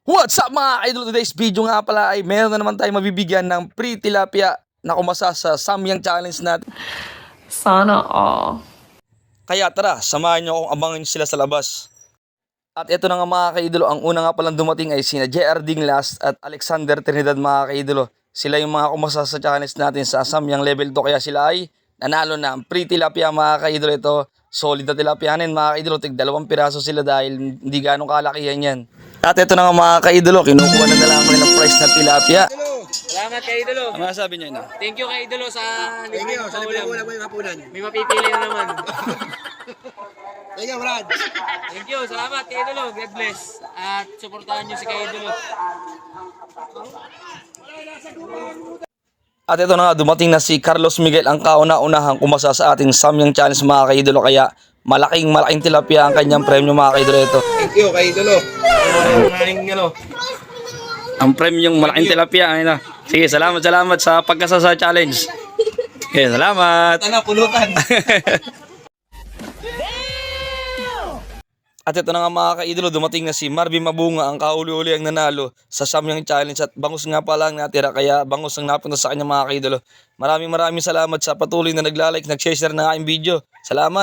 What's up mga idol? Today's video nga pala ay meron na naman tayong mabibigyan ng free tilapia na kumasa sa Samyang Challenge natin. Sana all. Kaya tara, samahan nyo akong abangin sila sa labas. At ito na nga mga kaidolo, ang una nga palang dumating ay sina JR Dinglas at Alexander Trinidad mga kaidolo. Sila yung mga kumasa sa challenge natin sa Samyang level 2 kaya sila ay nanalo na. Ang free tilapia mga kaidolo, ito solid na tilapianin mga kaidolo. Tig 2 piraso sila dahil hindi ganong kalakihan yan. At ito na nga mga kaidolo, kinukuha na lang ng price na tilapia. Salamat kay Idolo. Ano masasabi nyo na? Thank you kay Idolo sa Thank you. libre Sa libre ulam mo yung hapunan. May mapipili na naman. Thank you, Brad. Thank you. Salamat kay Idolo. God bless. At suportahan nyo si kay Idolo. At ito na nga, dumating na si Carlos Miguel, ang kauna-unahang kumasa sa ating Samyang Challenge mga kaidolo. Kaya malaking tilapia ang kanyang premyo mga kaidolo. Ito. Thank you, kay Idolo. Ang premyong malaking tilapia. Ayun na. Sige, salamat sa pagkasa sa challenge. Okay, salamat. Ano, pulutan. At ito na nga mga kaidolo, dumating na si Marvin Mabunga, ang kahuli-huli ang nanalo sa Samyang Challenge. At bangus nga pala ang natira, kaya bangus ang napunta sa kanya mga kaidolo. Maraming salamat sa patuloy na naglalike, nag-share ng aking video. Salamat.